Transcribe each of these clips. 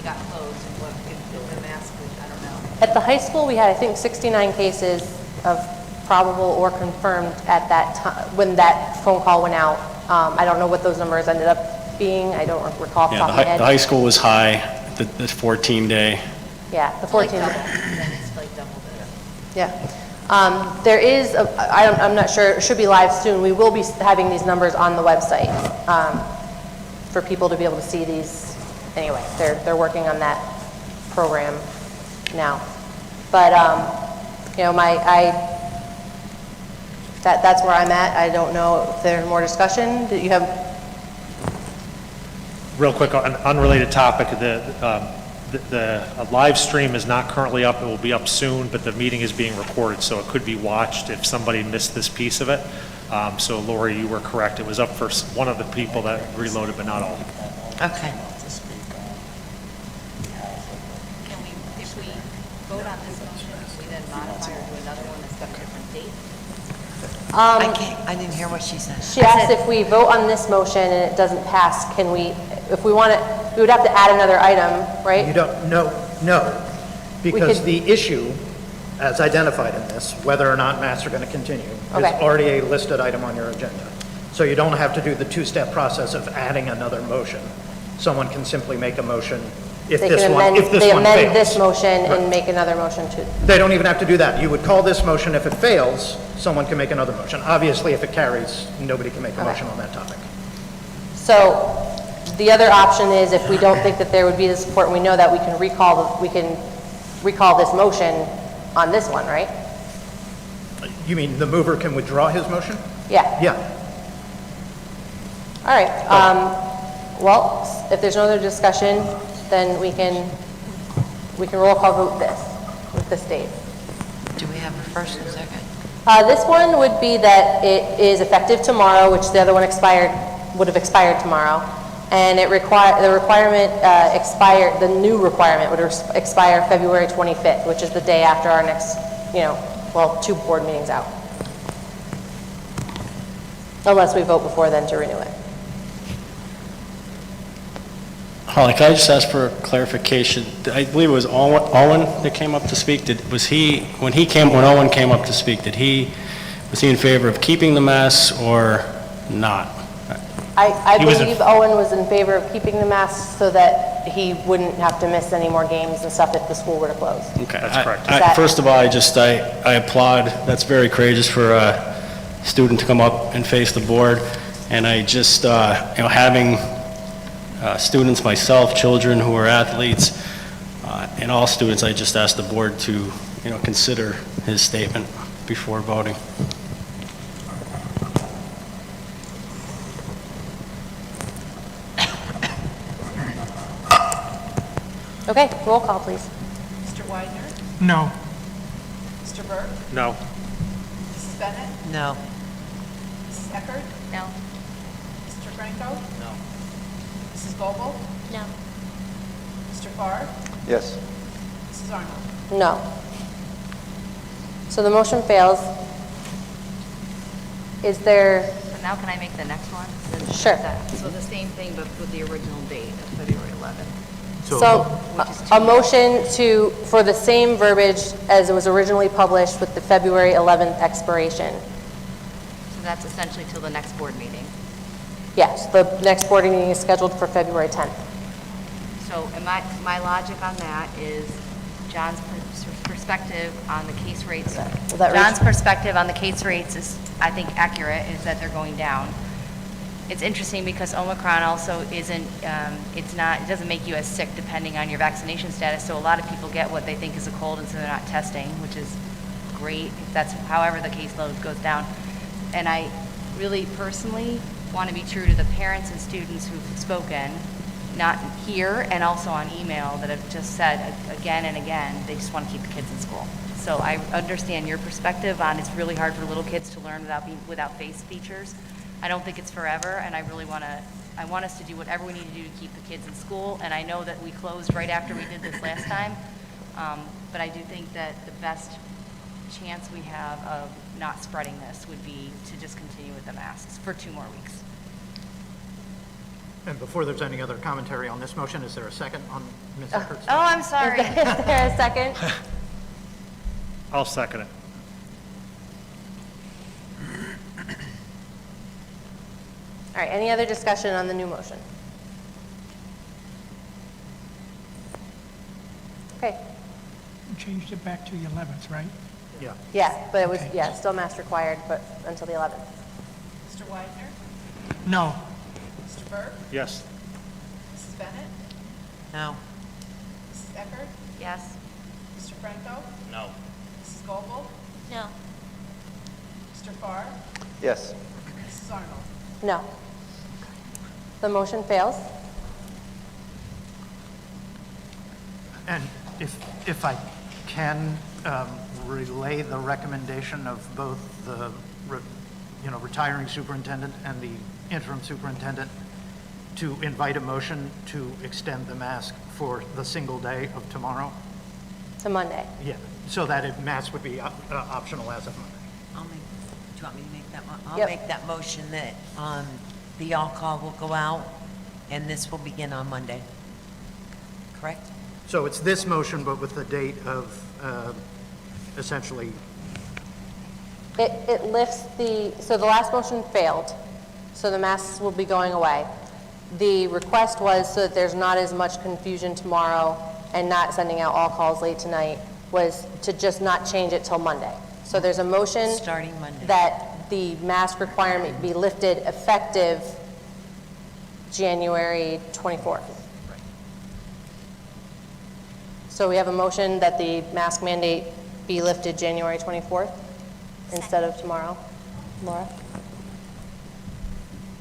got closed and what if the mask was, I don't know. At the high school, we had, I think, 69 cases of probable or confirmed at that time, when that phone call went out. I don't know what those numbers ended up being. I don't recall off the top of my head. The high school was high, the 14-day. Yeah, the 14. Then it's like double this. Yeah. There is, I'm not sure, it should be live soon. We will be having these numbers on the website for people to be able to see these. Anyway, they're working on that program now. But, you know, that's where I'm at. I don't know if there's more discussion. Do you have? Real quick, on an unrelated topic, the live stream is not currently up. It will be up soon, but the meeting is being recorded, so it could be watched if somebody missed this piece of it. So Lori, you were correct. It was up for one of the people that reloaded, but not all. Okay. Can we, if we vote on this motion, we then modify or do another one that's got a different date? I didn't hear what she said. She asked if we vote on this motion and it doesn't pass, can we, if we want it, we would have to add another item, right? You don't, no, because the issue, as identified in this, whether or not masks are going to continue, is Okay. already a listed item on your agenda. So you don't have to do the two-step process of adding another motion. Someone can simply make a motion if They this can one, amend, if this they one amend fails. this motion Right. and make another motion too. They don't even have to do that. You would call this motion. If it fails, someone can make another motion. Obviously, if it carries, nobody can make a motion on that topic. So the other option is if we don't think that there would be the support and we know that we can recall this motion on this one, right? You mean the mover can withdraw his motion? Yeah. Yeah. All right. Well, if there's no other discussion, then we can roll call vote this with this date. Do we have a first and second? This one would be that it is effective tomorrow, which the other one would have expired tomorrow. And the new requirement would expire February 25th, which is the day after our next, 2 board meetings out. Unless we vote before then to renew it. Holly, can I just ask for clarification? I believe it was Owen that came up to speak. When Owen came up to speak, was he in favor of keeping the masks or not? I believe Owen was in favor of keeping the masks so that he wouldn't have to miss any more games and stuff if the school were to close. Okay. That's correct. First of all, I applaud. That's very courageous for a student to come up and face the board. And I just, having students myself, children who are athletes, and all students, I just ask the board to, consider his statement before voting. Okay, roll call, please. Mr. Widener? No. Mr. Burke? No. Mrs. Bennett? No. Mrs. Eckert? No. Mr. Franco? No. Mrs. Vogel? No. Mr. Farr? Yes. Mrs. Arnold? No. So the motion fails. Is there, So now can I make the next one? Sure. So the same thing, but with the original date of February 11th. so a motion for the same verbiage as it was originally published with the February 11th expiration? So that's essentially till the next board meeting. Yes, the next board meeting is scheduled for February 10th. So my logic on that is John's perspective on the case rates. Will that reach- John's perspective on the case rates is, I think, accurate, is that they're going down. It's interesting because Omicron also isn't, it doesn't make you as sick depending on your vaccination status. So a lot of people get what they think is a cold and so they're not testing, which is great if that's however the caseload goes down. And I really personally want to be true to the parents and students who've spoken, not here and also on email, that have just said again and again, they just want to keep the kids in school. So I understand your perspective on it's really hard for little kids to learn without face features. I don't think it's forever, and I want us to do whatever we need to do to keep the kids in school. And I know that we closed right after we did this last time, but I do think that the best chance we have of not spreading this would be to just continue with the masks for 2 more weeks. And before there's any other commentary on this motion, is there a second on Ms. Eckert's? Oh, I'm sorry. Is there a second? I'll second it. All right, any other discussion on the new motion? Okay, You changed it back to the 11th, right? Yeah. yeah, but it was, Okay. yeah, still mask required, but until the 11th. Mr. Widener? No. Mr. Burke? Yes. Mrs. Bennett? No. Mrs. Eckert? Yes. Mr. Franco? No. Mrs. Goble? No. Mr. Farr? Yes. Mrs. Arnold? No. The motion fails. And if I can relay the recommendation of both the, retiring superintendent and the interim superintendent to invite a motion to extend the mask for the single day of tomorrow? To Monday. Yeah, so that mask would be optional as of Monday. Do you want me to make that one? I'll Yep. make that motion that the all-call will go out, and this will begin on Monday. Correct? So it's this motion, but with the date of essentially, It lifts so the last motion failed, so the masks will be going away. The request was so that there's not as much confusion tomorrow and not sending out all calls late tonight, was to just not change it till Monday. So there's a motion. Starting Monday. That the mask requirement be lifted effective January 24th. So we have a motion that the mask mandate be lifted January 24th instead of tomorrow. Laura?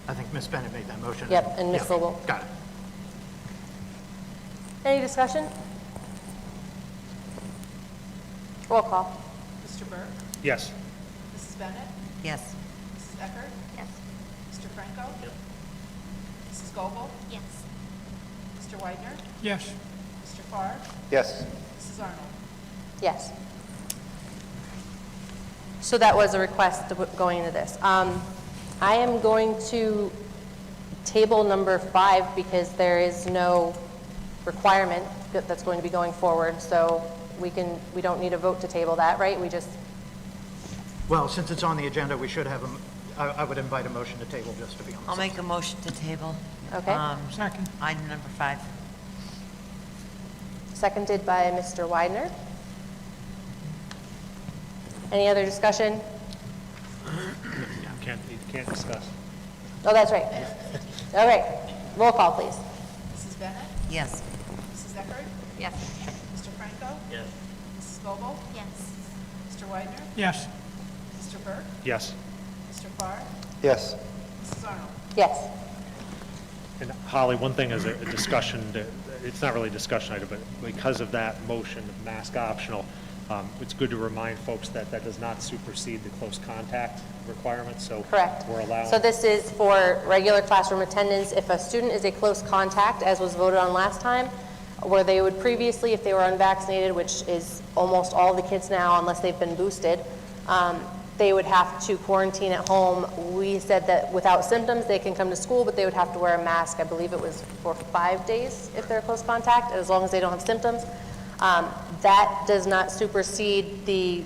I think Ms. Bennett made that motion. Yep, and Ms. Yeah, Vogel. Got it. Any discussion? Roll call. Mr. Burke? Yes. Mrs. Bennett? Yes. Mrs. Eckert? Yes. Mr. Franco? Yep. Mrs. Goble? Yes. Mr. Widener? Yes. Mr. Farr? Yes. Mrs. Arnold? Yes. So that was a request going into this. I am going to table number 5 because there is no requirement that's going to be going forward. So we don't need a vote to table that, right? We just, Well, since it's on the agenda, we should have I would invite a motion to table just to be on the I'll safe make a motion to table. Okay. Second. Item number 5. seconded by Mr. Widener. Any other discussion? You can't discuss. Oh, that's right. All right. Roll call, please. Mrs. Bennett? Yes. Mrs. Eckert? Yes. Mr. Franco? Yes. Mrs. Goble? Yes. Mr. Widener? Yes. Mr. Burke? Yes. Mr. Farr? Yes. Mrs. Arnold? Yes. And Holly, one thing is a discussion, it's not really a discussion item, but because of that motion, of mask optional, it's good to remind folks that that does not supersede the close contact requirements, so. Correct. We're allowing. So this is for regular classroom attendance. If a student is a close contact, as was voted on last time, where they would previously, if they were unvaccinated, which is almost all the kids now unless they've been boosted, they would have to quarantine at home. We said that without symptoms, they can come to school, but they would have to wear a mask. I believe it was for 5 days if they're close contact, as long as they don't have symptoms. That does not supersede the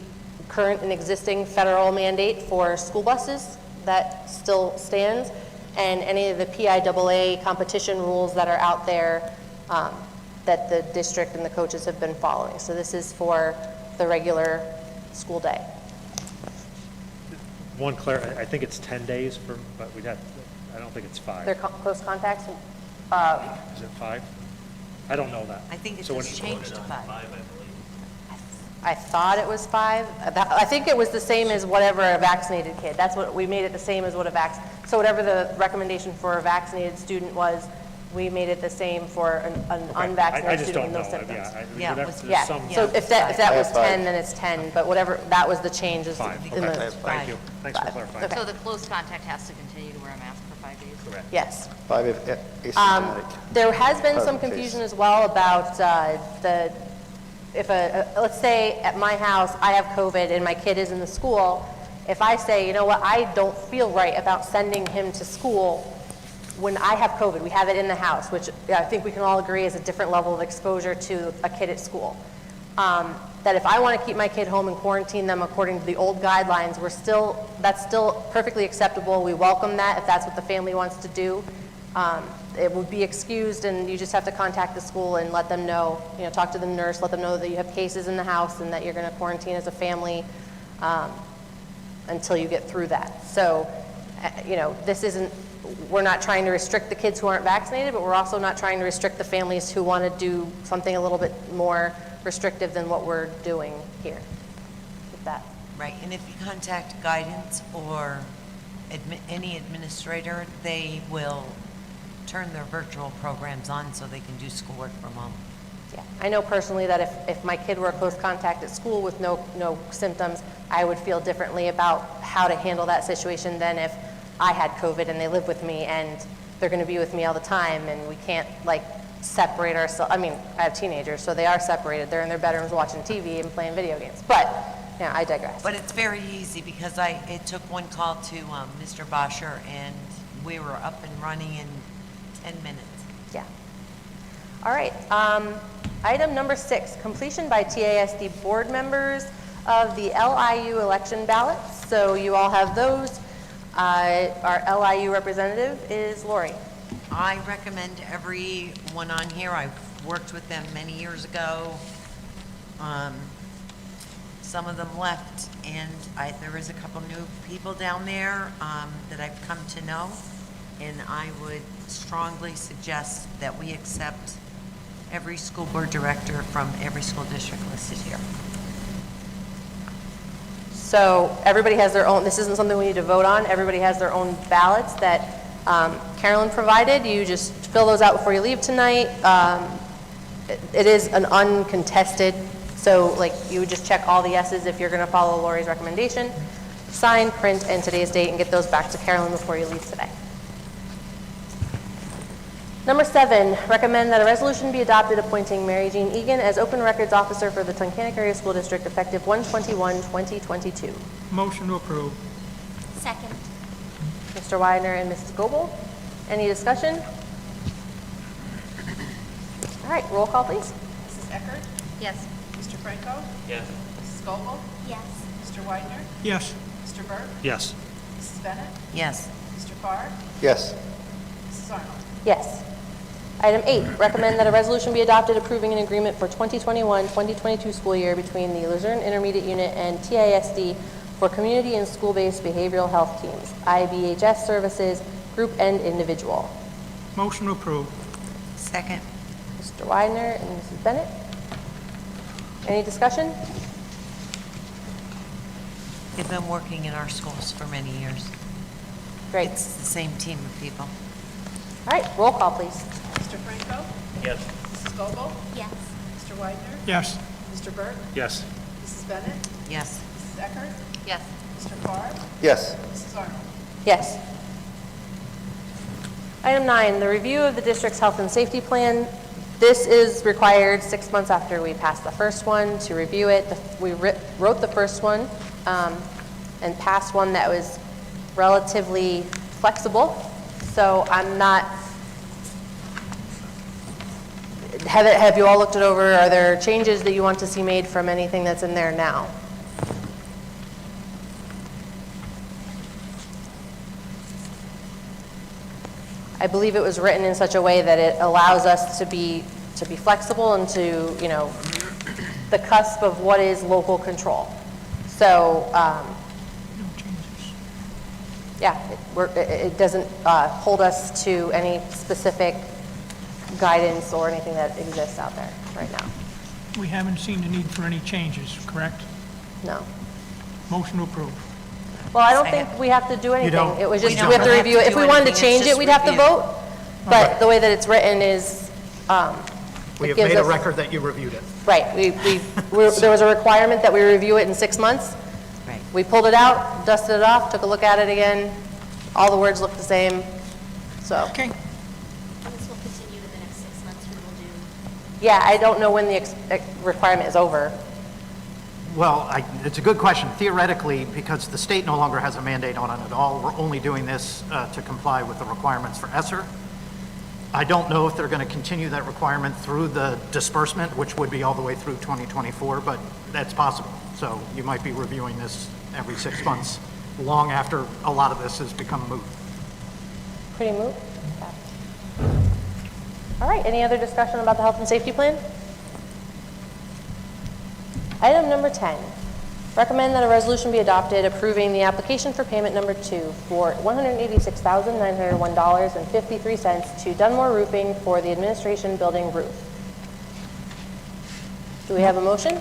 current and existing federal mandate for school buses. That still stands. And any of the PIAA competition rules that are out there that the district and the coaches have been following. So this is for the regular school day. I think it's 10 days but I don't think it's 5. They're close contacts. Is it 5? I don't know that. I think it So when just it's changed to 5. I thought it was 5. I think it was the same as whatever a vaccinated kid. That's what, we made it the same as what so whatever the recommendation for a vaccinated student was, we made it the same for an I unvaccinated just student don't with know. no symptoms. Yeah, Whatever- let's- there's Yeah, some- so if that was I have 5. 10, then it's 10, but whatever, that was the change. is 5, in okay. the- Thank you. Thanks for 5. clarifying. Okay. So the close contact has to continue to wear a mask for 5 days? Correct. Yes. 5 if asymptomatic. There has been some Positive case. confusion as well about let's say at my house, I have COVID and my kid is in the school. If I say, you know what, I don't feel right about sending him to school, when I have COVID, we have it in the house, which I think we can all agree is a different level of exposure to a kid at school. That if I want to keep my kid home and quarantine them according to the old guidelines, that's still perfectly acceptable. We welcome that if that's what the family wants to do. It would be excused, and you just have to contact the school and let them know, talk to the nurse, let them know that you have cases in the house and that you're going to quarantine as a family until you get through that. So, we're not trying to restrict the kids who aren't vaccinated, but we're also not trying to restrict the families who want to do something a little bit more restrictive than what we're doing here with that. Right, and if you contact guidance or any administrator, they will turn their virtual programs on so they can do schoolwork from home. Yeah, I know personally that if my kid were a close contact at school with no symptoms, I would feel differently about how to handle that situation than if I had COVID and they live with me and they're going to be with me all the time and we can't separate ourselves. I mean, I have teenagers, so they are separated. They're in their bedrooms watching TV and playing video games. But, I digress. But it's very easy because it took one call to Mr. Bosher and we were up and running in 10 minutes. Yeah. All right. Item number 6, completion by TASD board members of the LIU election ballots. So you all have those. Our LIU representative is Lori. I recommend everyone on here. I've worked with them many years ago. Some of them left, and there is a couple new people down there that I've come to know, and I would strongly suggest that we accept every school board director from every school district listed here. So everybody has their own, this isn't something we need to vote on. Everybody has their own ballots that Carolyn provided. You just fill those out before you leave tonight. It is an uncontested, so you would just check all the yeses if you're going to follow Lori's recommendation. Sign, print, and today's date, and get those back to Carolyn before you leave today. Number 7, recommend that a resolution be adopted appointing Mary Jean Egan as Open Records Officer for the Tunkhannock Area School District effective 1/21/2022. Motion to approve. Second. Mr. Widener and Mrs. Goebel. Any discussion? All right, roll call, please. Mrs. Eckert? Yes. Mr. Franco? Yes. Mrs. Goebel? Yes. Mr. Widener? Yes. Mr. Burke? Yes. Mrs. Bennett? Yes. Mr. Farr? Yes. Mrs. Arnold? Yes. Item 8, recommend that a resolution be adopted approving an agreement for 2021-2022 school year between the Luzerne Intermediate Unit and TASD for community and school-based behavioral health teams, IBHS services, group and individual. Motion to approve. Second. Mr. Widener and Mrs. Bennett. Any discussion? They've been working in our schools for many years. Great. It's the same team of people. All right, roll call, please. Mr. Franco? Yes. Mrs. Goebel? Yes. Mr. Widener? Yes. Mr. Burke? Yes. Mrs. Bennett? Yes. Mrs. Eckert? Yes. Mr. Farr? Yes. Mrs. Arnold? Yes. Item 9, the review of the district's health and safety plan. This is required 6 months after we passed the first one to review it. We wrote the first one and passed one that was relatively flexible. So I'm not, have you all looked it over? Are there changes that you want to see made from anything that's in there now? I believe it was written in such a way that it allows us to be flexible and to, the cusp of what is local control. So, No changes. yeah, it doesn't hold us to any specific guidance or anything that exists out there right now. We haven't seen the need for any changes, correct? No. Motion to approve. Well, I don't Second. think we have to do anything. don't. It was just, We we have to don't have review to it. If do we wanted to anything, change it's it, just we'd have to review. vote. But the way that it's written is, We it have gives made a us- record that you reviewed it. right, there was a requirement that we review it in 6 months. Right. We pulled it out, dusted it off, took a look at it again. All the words look the same, so. Okay. And this will continue in the next 6 months. We will do. Yeah, I don't know when the requirement is over. Well, it's a good question. Theoretically, because the state no longer has a mandate on it at all, we're only doing this to comply with the requirements for ESSER. I don't know if they're going to continue that requirement through the disbursement, which would be all the way through 2024, but that's possible. So you might be reviewing this every 6 months, long after a lot of this has become moot. Pretty moot? All right, any other discussion about the health and safety plan? Item number 10, recommend that a resolution be adopted approving the application for payment number 2 for $186,901.53 to Dunmore Roofing for the administration building roof. Do we have a motion?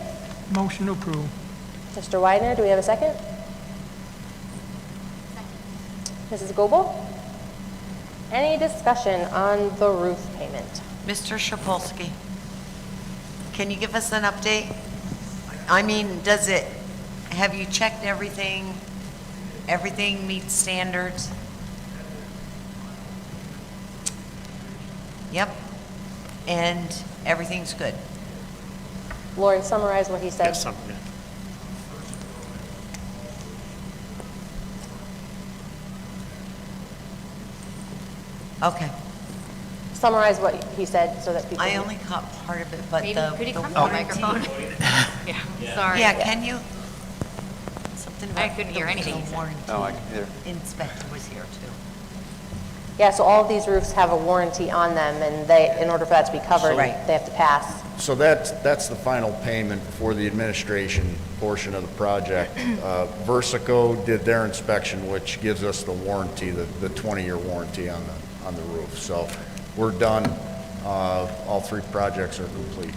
Motion to approve. Mr. Widener, do we have a second? Mrs. Goebel? Any discussion on the roof payment? Mr. Shapolsky, can you give us an update? I mean, have you checked everything? Everything meets standards? Yep. And everything's good? Lori, summarize what he said. Yes, yeah. Okay. Summarize what he said so that people. I only caught part of it, but Maybe, the could he the come to the warranty- microphone? Yeah, sorry. Yeah, can you? Something about. I couldn't hear anything he the said. warranty No, I can hear. Inspector was here too. Yeah, so all of these roofs have a warranty on them, and they, in order for that to be covered, Right. they have to pass. So that's the final payment for the administration portion of the project. Versico did their inspection, which gives us the warranty, the 20-year warranty on the roof. So we're done. All 3 projects are complete.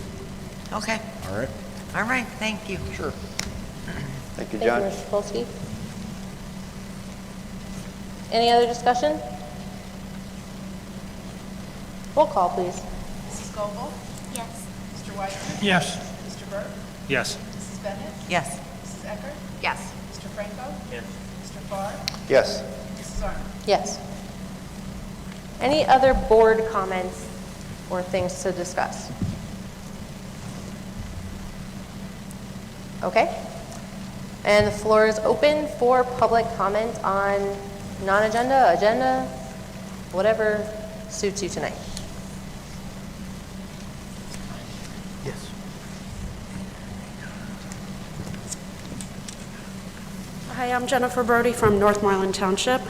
Okay, All right? all right, thank you. Sure. Thank you, Thank you, John. Mr. Polsky. Any other discussion? Roll call, please. Mrs. Goebel? Yes. Mr. Weitzman? Yes. Mr. Burke? Yes. Mrs. Bennett? Yes. Mrs. Eckert? Yes. Mr. Franco? Yes. Mr. Farr? Yes. Mrs. Arnold? Yes. Any other board comments or things to discuss? Okay. And the floor is open for public comment on non-agenda, agenda, whatever suits you tonight. Yes. Hi, I'm Jennifer Brody from Northmoreland Township.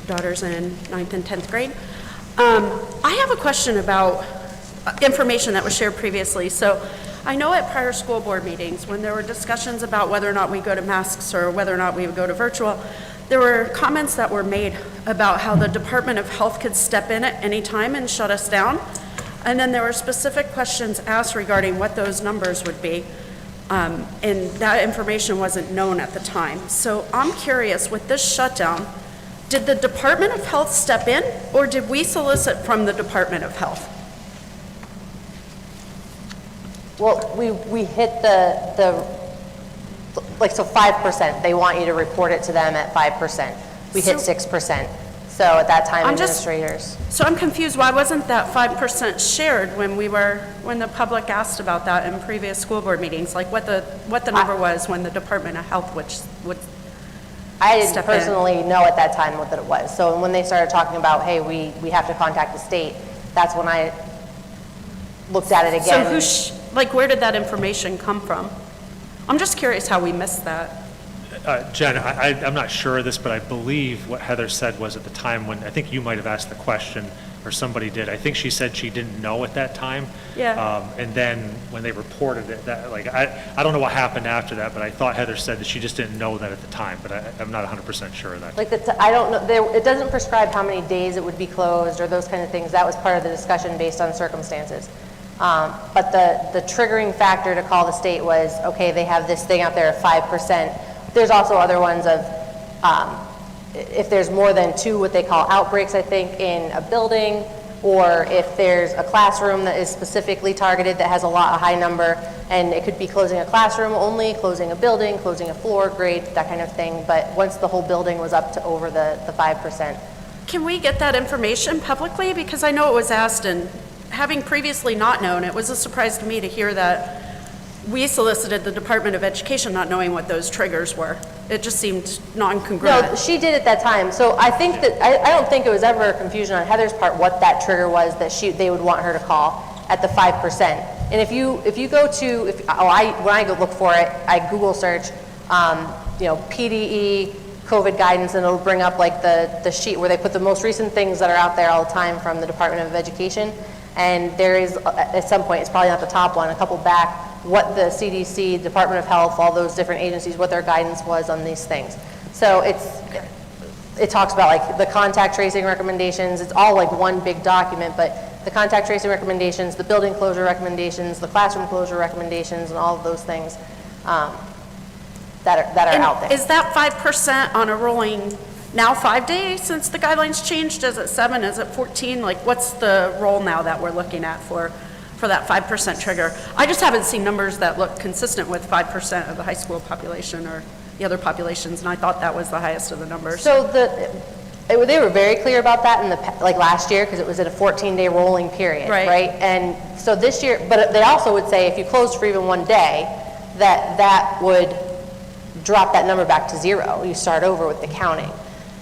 Daughters in 9th and 10th grade. I have a question about information that was shared previously. So I know at prior school board meetings, when there were discussions about whether or not we go to masks or whether or not we would go to virtual, there were comments that were made about how the Department of Health could step in at any time and shut us down. And then there were specific questions asked regarding what those numbers would be. And that information wasn't known at the time. So I'm curious, with this shutdown, did the Department of Health step in, or did we solicit from the Department of Health? Well, we hit like, so 5%, they want you to report it to them at 5%. We hit So- 6%. So at that time, I'm just- administrators. So I'm confused, why wasn't that 5% shared when the public asked about that in previous school board meetings? Like what the number was when the Department of Health would I didn't step in. personally know at that time what that it was. So when they started talking about, hey, we have to contact the state, that's when I looked at it So again. where did that information come from? I'm just curious how we missed that. Jen, I'm not sure of this, but I believe what Heather said was at the time when, I think you might have asked the question, or somebody did, I think she said she didn't know at that time. Yeah. And then when they reported it, I don't know what happened after that, but I thought Heather said that she just didn't know that at the time, but I'm not 100% sure of that. Like, I don't know, it doesn't prescribe how many days it would be closed or those kind of things. That was part of the discussion based on circumstances. But the triggering factor to call the state was, okay, they have this thing out there of 5%. There's also other ones of, if there's more than 2, what they call outbreaks, I think, in a building, or if there's a classroom that is specifically targeted that has a high number, and it could be closing a classroom only, closing a building, closing a floor, grade, that kind of thing. But once the whole building was up to over the 5%. Can we get that information publicly? Because I know it was asked, and having previously not known, it was a surprise to me to hear that we solicited the Department of Education not knowing what those triggers were. It just seemed non-congruent. No, she did at that time. So I think that, I don't think it was ever a confusion on Heather's part what that trigger was that they would want her to call at the 5%. And if you go to, when I go look for it, I Google search, PDE, COVID guidance, and it'll bring up like the sheet where they put the most recent things that are out there all the time from the Department of Education. And there is, at some point, it's probably not the top one, a couple back, what the CDC, Department of Health, all those different agencies, what their guidance was on these things. So it talks about like the contact tracing recommendations. It's all like one big document, but the contact tracing recommendations, the building closure recommendations, the classroom closure recommendations, and all of those things that are out there. Is that 5% on a rolling, now 5 days since the guidelines changed? Is it 7, is it 14? Like, what's the roll now that we're looking at for that 5% trigger? I just haven't seen numbers that look consistent with 5% of the high school population or the other populations, and I thought that was the highest of the numbers. So they were very clear about that in like last year, because it was at a 14-day rolling period, right? And so this year, but they also would say if you closed for even one day, that would drop that number back to 0. You start over with the counting.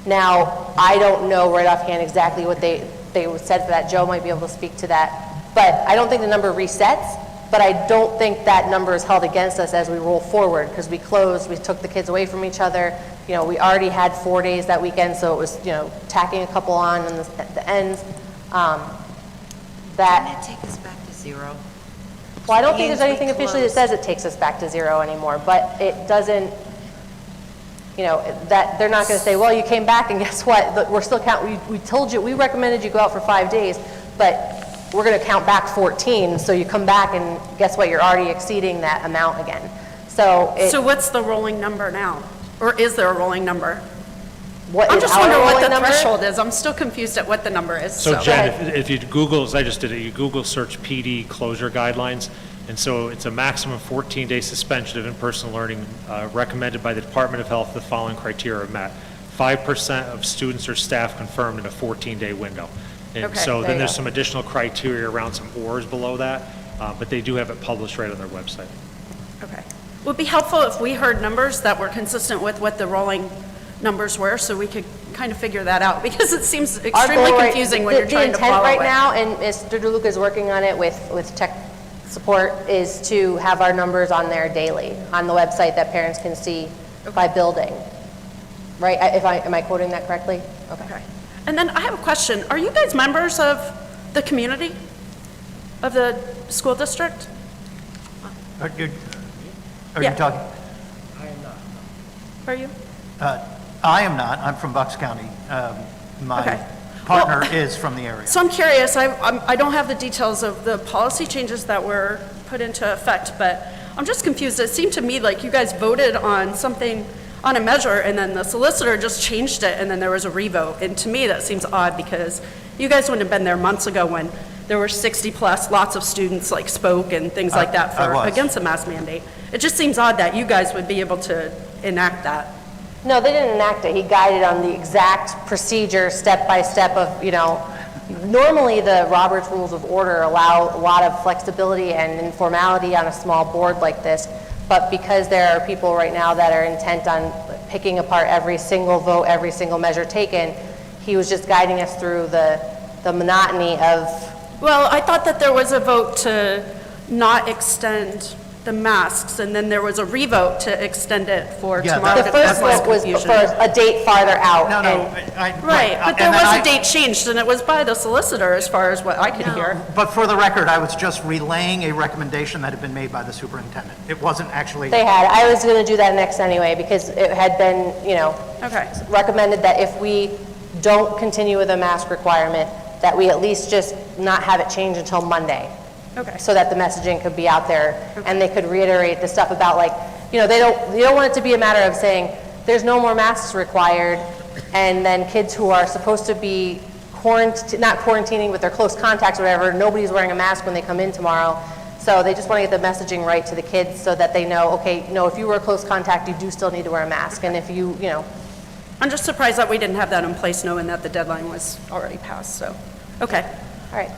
Now, I don't know right offhand exactly what they said for that. Joe might be able to speak to that. But I don't think the number resets, but I don't think that number is held against us as we roll forward, because we closed, we took the kids away from each other. We already had 4 days that weekend, so it was, tacking a couple on the ends. Didn't it take us back to 0? Well, I don't think there's Means we anything officially that says it takes us back to 0 anymore, but it doesn't, that they're not going to say, well, you came back and guess what? We're still counting. We told you, we recommended you go out for 5 days, but we're going to count back 14. So you come back and guess what? You're already exceeding that amount again. So what's the rolling number now? Or is there a rolling number? What I'm is just our wondering what rolling the number? threshold is. I'm still confused at what the number is. So Jen, if you Google, as I just did it, you Google search PD closure guidelines, and so it's a maximum 14-day suspension of in-person learning recommended by the Department of Health. The following criteria are met. 5% of students or staff confirmed in a 14-day window. And Okay, so there then you there's go. some additional criteria around some ORs below that, but they do have it published right on their website. Okay. Would be helpful if we heard numbers that were consistent with what the rolling numbers were, so we could kind of figure that out, because it seems Our extremely goal confusing when you're trying to follow The it. intent right now, and Mr. DeLuca is working on it with tech support, is to have our numbers on there daily, on the website that parents can see by building. Right? Am I quoting that correctly? Okay. And then I have a question. Are you guys members of the community of the school district? Are you Yeah. talking? Are you? I am not. I'm from Bucks County. My Okay. partner is from the area. So I'm curious, I don't have the details of the policy changes that were put into effect, but I'm just confused. It seemed to me like you guys voted on something, on a measure, and then the solicitor just changed it, and then there was a revote. And to me, that seems odd, because you guys wouldn't have been there months ago when there were 60-plus, lots of students like spoke and things like that I was. against the mask mandate. It just seems odd that you guys would be able to enact that. No, they didn't enact it. He guided on the exact procedure, step by step of, normally the Roberts Rules of Order allow a lot of flexibility and informality on a small board like this, but because there are people right now that are intent on picking apart every single vote, every single measure taken, he was just guiding us through the monotony of. Well, I thought that there was a vote to not extend the masks, and then there was a revote to extend it for Yeah, tomorrow. The first vote was for a date farther out. No, no. and- Right, but there and then was a date changed, and it was by the solicitor, as far as what I could hear. But for the record, I was just relaying a recommendation that had been made by the superintendent. It wasn't actually. They had. I was going to do that next anyway, because it had been, Okay. recommended that if we don't continue with a mask requirement, that we at least just not have it change until Monday. Okay. So that the messaging could be out there, and they could reiterate the stuff about they don't want it to be a matter of saying, there's no more masks required, and then kids who are supposed to be not quarantining with their close contacts or whatever, nobody's wearing a mask when they come in tomorrow. So they just want to get the messaging right to the kids so that they know, okay, no, if you were a close contact, you do still need to wear a mask, and if you. I'm just surprised that we didn't have that in place, knowing that the deadline was already passed, so, okay. All right.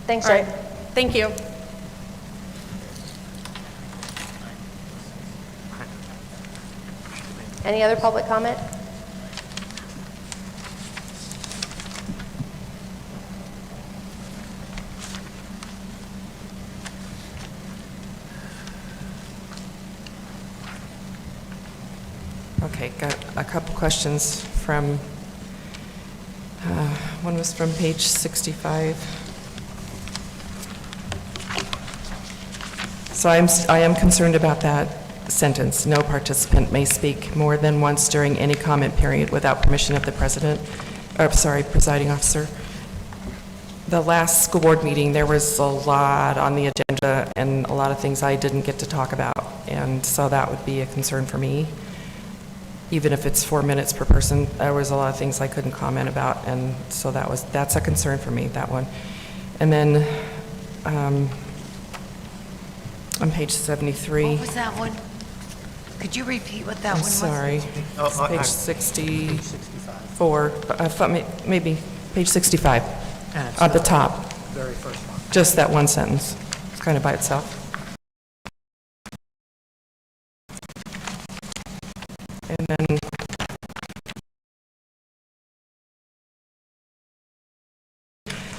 Thanks, All right, Jen. thank you. Any other public comment? Okay, got a couple questions from, one was from page 65. So I am concerned about that sentence. No participant may speak more than once during any comment period without permission of the presiding officer. The last school board meeting, there was a lot on the agenda and a lot of things I didn't get to talk about, and so that would be a concern for me. Even if it's 4 minutes per person, there was a lot of things I couldn't comment about, and so that's a concern for me, that one. And then on page 73. What was that one? Could you repeat what that I'm one was? sorry. It's page 64, I thought maybe page 65, And it's at the top. very first one. Just that one sentence. It's kind of by itself. And then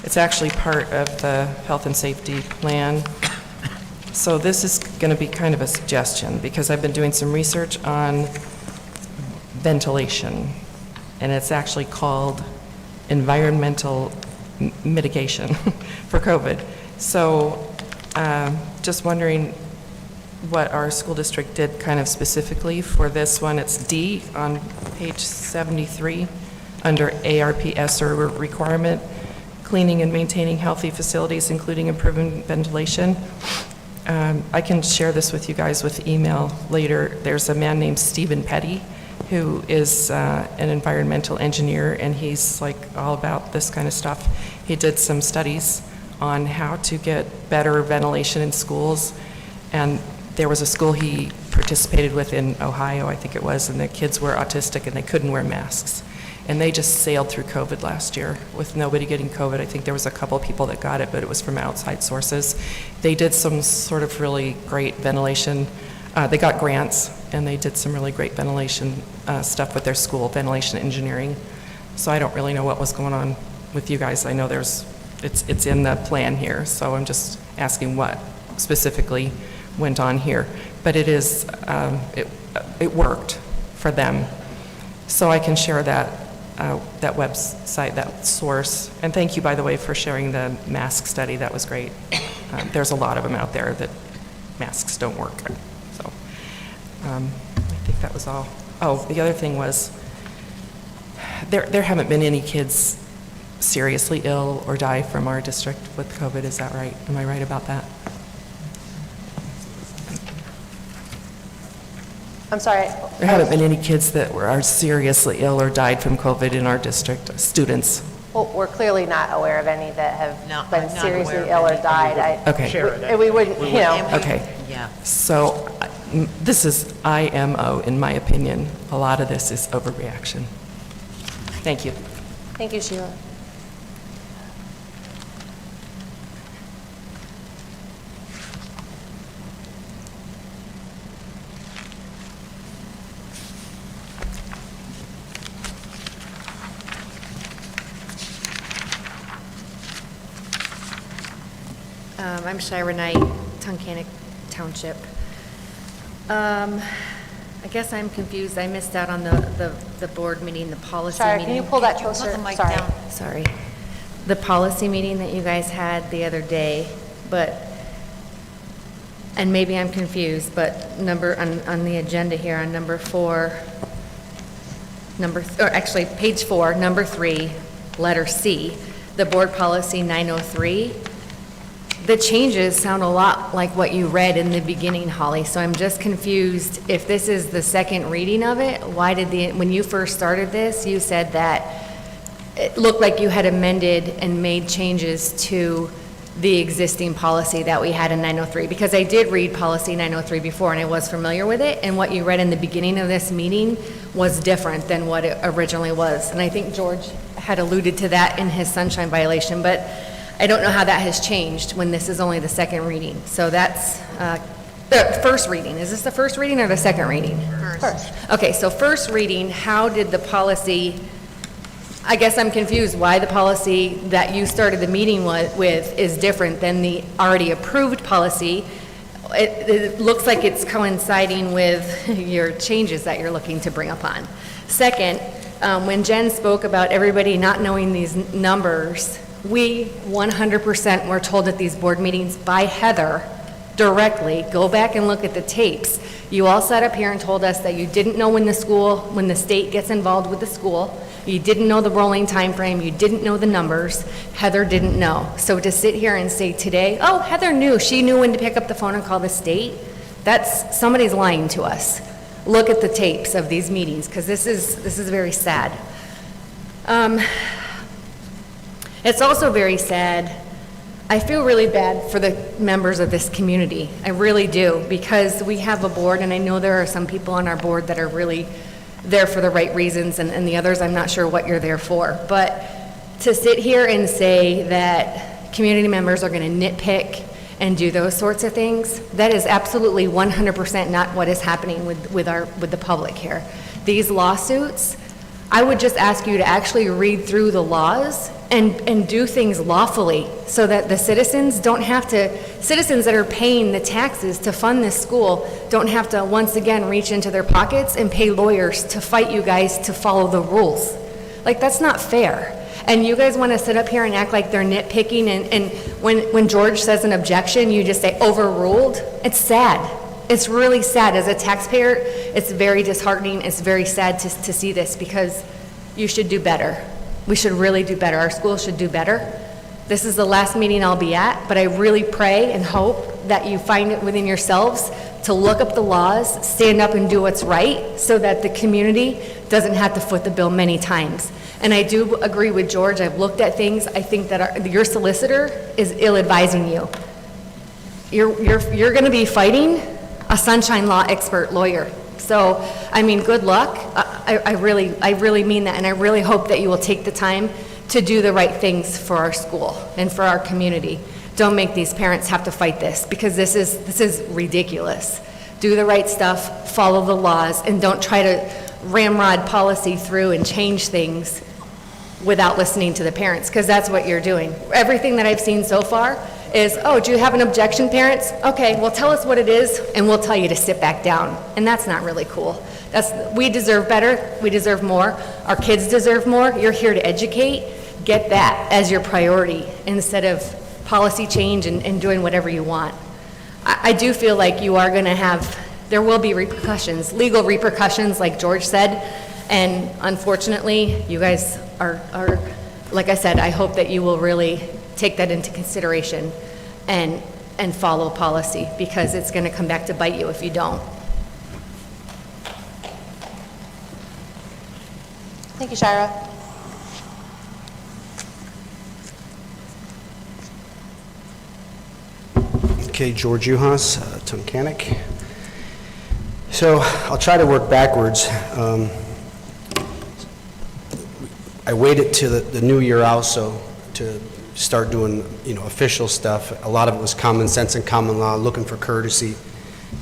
it's actually part of the health and safety plan. So this is going to be kind of a suggestion, because I've been doing some research on ventilation, and it's actually called environmental mitigation for COVID. So just wondering what our school district did kind of specifically for this one. It's D on page 73, under ARPS or requirement, cleaning and maintaining healthy facilities, including improving ventilation. I can share this with you guys with email later. There's a man named Stephen Petty, who is an environmental engineer, and he's like all about this kind of stuff. He did some studies on how to get better ventilation in schools, and there was a school he participated with in Ohio, I think it was, and the kids were autistic and they couldn't wear masks. And they just sailed through COVID last year with nobody getting COVID. I think there was a couple people that got it, but it was from outside sources. They did some sort of really great ventilation. They got grants, and they did some really great ventilation stuff with their school, ventilation engineering. So I don't really know what was going on with you guys. I know it's in the plan here, so I'm just asking what specifically went on here. But it is, it worked for them. So I can share that website, that source. And thank you, by the way, for sharing the mask study. That was great. There's a lot of them out there that masks don't work. So I think that was all. Oh, the other thing was, there haven't been any kids seriously ill or die from our district with COVID. Is that right? Am I right about that? I'm sorry. There haven't been any kids that are seriously ill or died from COVID in our district, students. Well, we're clearly not aware of any that have No, been I'm not seriously aware of ill or any. died. Okay. We wouldn't, you know. And we- Okay. Yeah. So this is IMO, in my opinion. A lot of this is overreaction. Thank you. Thank you, Sheila. I'm Shira Knight, Tunkhannock Township. I guess I'm confused. I missed out on the board meeting, the policy Sorry, meeting. can you pull that Could you closer? put the mic Sorry. down? Sorry. The policy meeting that you guys had the other day, but, and maybe I'm confused, but on the agenda here, on number 4, or actually, page 4, number 3, letter C, the board policy 903, the changes sound a lot like what you read in the beginning, Holly, so I'm just confused. If this is the second reading of it, why did when you first started this, you said that it looked like you had amended and made changes to the existing policy that we had in 903, because I did read policy 903 before and I was familiar with it, and what you read in the beginning of this meeting was different than what it originally was. And I think George had alluded to that in his sunshine violation, but I don't know how that has changed when this is only the second reading. So that's The first reading, is this the first reading or the second reading? First. Okay, so first reading, how did the policy, I guess I'm confused why the policy that you started the meeting with is different than the already approved policy. It looks like it's coinciding with your changes that you're looking to bring upon. Second, when Jen spoke about everybody not knowing these numbers, we 100% were told at these board meetings by Heather directly, go back and look at the tapes. You all sat up here and told us that you didn't know when the state gets involved with the school, you didn't know the rolling time frame, you didn't know the numbers, Heather didn't know. So to sit here and say today, oh, Heather knew, she knew when to pick up the phone and call the state, somebody's lying to us. Look at the tapes of these meetings, because this is very sad. It's also very sad. I feel really bad for the members of this community. I really do, because we have a board, and I know there are some people on our board that are really there for the right reasons, and the others, I'm not sure what you're there for. But to sit here and say that community members are going to nitpick and do those sorts of things, that is absolutely 100% not what is happening with the public here. These lawsuits, I would just ask you to actually read through the laws and do things lawfully, so that the citizens that are paying the taxes to fund this school don't have to once again reach into their pockets and pay lawyers to fight you guys to follow the rules. Like, that's not fair. And you guys want to sit up here and act like they're nitpicking, and when George says an objection, you just say overruled. It's sad. It's really sad. As a taxpayer, it's very disheartening. It's very sad to see this, because you should do better. We should really do better. Our school should do better. This is the last meeting I'll be at, but I really pray and hope that you find it within yourselves to look up the laws, stand up and do what's right, so that the community doesn't have to foot the bill many times. And I do agree with George. I've looked at things. I think that your solicitor is ill-advising you. You're going to be fighting a sunshine law expert lawyer. So, I mean, good luck. I really mean that, and I really hope that you will take the time to do the right things for our school and for our community. Don't make these parents have to fight this, because this is ridiculous. Do the right stuff, follow the laws, and don't try to ramrod policy through and change things without listening to the parents, because that's what you're doing. Everything that I've seen so far is, oh, do you have an objection, parents? Okay, well, tell us what it is, and we'll tell you to sit back down. And that's not really cool. We deserve better. We deserve more. Our kids deserve more. You're here to educate. Get that as your priority instead of policy change and doing whatever you want. I do feel like you are going to there will be repercussions, legal repercussions, like George said, and unfortunately, you guys are, like I said, I hope that you will really take that into consideration and follow policy, because it's going to come back to bite you if you don't. Thank you, Shira. Okay, George Uhas, Tunkhannock. So I'll try to work backwards. I waited to the new year also to start doing, official stuff. A lot of it was common sense and common law, looking for courtesy.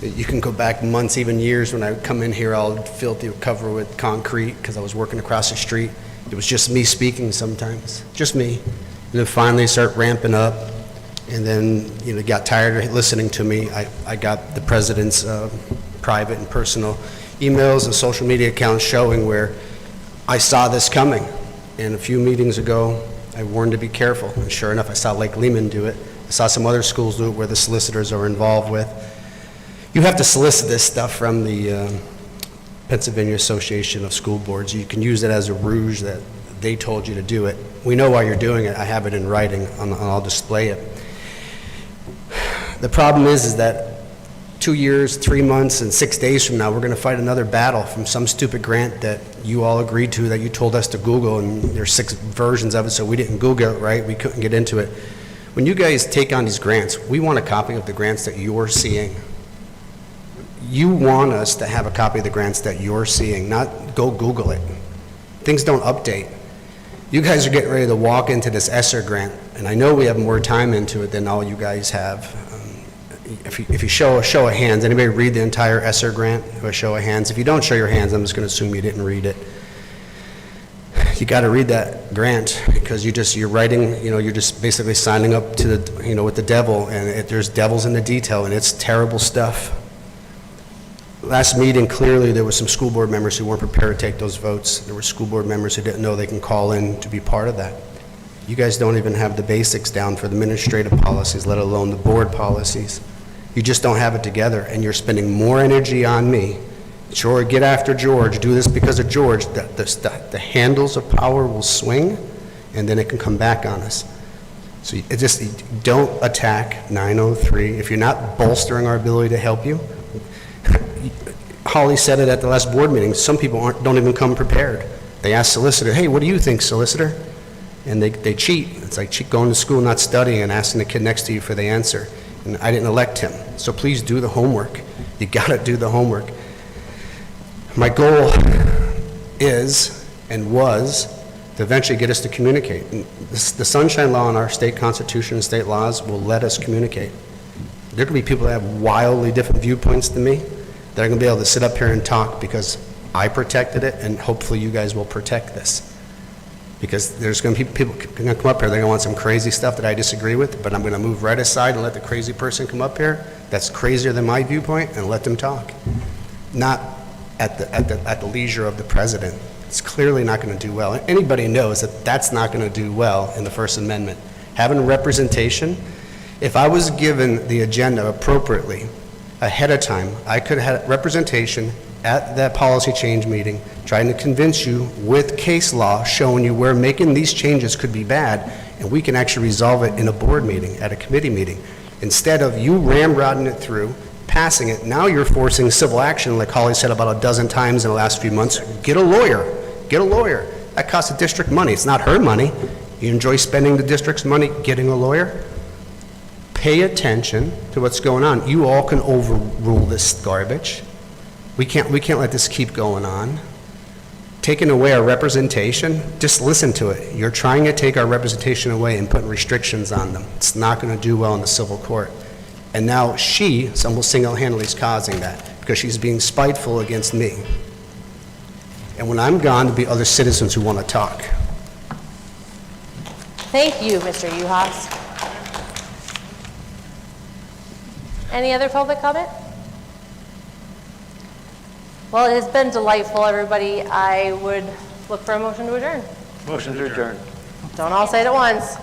You can go back months, even years, when I would come in here all filthy, covered with concrete, because I was working across the street. It was just me speaking sometimes, just me. And then finally start ramping up, and then, got tired of listening to me. I got the president's private and personal emails and social media accounts showing where I saw this coming. And a few meetings ago, I warned to be careful. And sure enough, I saw Lake Lehman do it. I saw some other schools do it where the solicitors are involved with. You have to solicit this stuff from the Pennsylvania Association of School Boards. You can use it as a rouge that they told you to do it. We know why you're doing it. I have it in writing, and I'll display it. The problem is that 2 years, 3 months, and 6 days from now, we're going to fight another battle from some stupid grant that you all agreed to, that you told us to Google, and there's 6 versions of it, so we didn't Google it right. We couldn't get into it. When you guys take on these grants, we want a copy of the grants that you're seeing. You want us to have a copy of the grants that you're seeing, not go Google it. Things don't update. You guys are getting ready to walk into this ESSER grant, and I know we have more time into it than all you guys have. if you show a show of hands, anybody read the entire ESSER grant? A show of hands. If you don't show your hands, I'm just going to assume you didn't read it. You got to read that grant because you're writing, you're just basically signing up to the, with the devil, and there's devils in the detail, and it's terrible stuff. Last meeting, clearly, there was some school board members who weren't prepared to take those votes. There were school board members who didn't know they can call in to be part of that. You guys don't even have the basics down for the administrative policies, let alone the board policies. You just don't have it together, and you're spending more energy on me. Sure, get after George, do this because of George. The handles of power will swing, and then it can come back on us. So don't attack 903. If you're not bolstering our ability to help you, Holly said it at the last board meeting, some people don't even come prepared. They ask solicitor, hey, what do you think, solicitor? And they cheat. It's like going to school, not studying, and asking the kid next to you for the answer. And I didn't elect him. So please do the homework. You gotta do the homework. My goal is and was to eventually get us to communicate. And the Sunshine Law and our state constitution and state laws will let us communicate. There could be people that have wildly different viewpoints than me that are going to be able to sit up here and talk because I protected it, and hopefully you guys will protect this. Because there's going to be people going to come up here, they're going to want some crazy stuff that I disagree with, but I'm going to move right aside and let the crazy person come up here that's crazier than my viewpoint and let them talk. Not at the leisure of the president. It's clearly not going to do well. Anybody knows that that's not going to do well in the First Amendment. Having representation, if I was given the agenda appropriately ahead of time, I could have had representation at that policy change meeting, trying to convince you with case law, showing you where making these changes could be bad, and we can actually resolve it in a board meeting, at a committee meeting. Instead of you ramrodding it through, passing it, now you're forcing civil action, like Holly said about a dozen times in the last few months. Get a lawyer. Get a lawyer. That costs the district money. It's not her money. You enjoy spending the district's money getting a lawyer? Pay attention to what's going on. You all can overrule this garbage. We can't let this keep going on. Taking away our representation, just listen to it. You're trying to take our representation away and putting restrictions on them. It's not going to do well in the civil court. And now she, almost single-handedly, is causing that because she's being spiteful against me. And when I'm gone, there'll be other citizens who want to talk. Thank you, Mr. Uhas. Any other public comment? Well, it has been delightful, everybody. I would look for a motion to adjourn. Motion to adjourn. Don't all say it at once.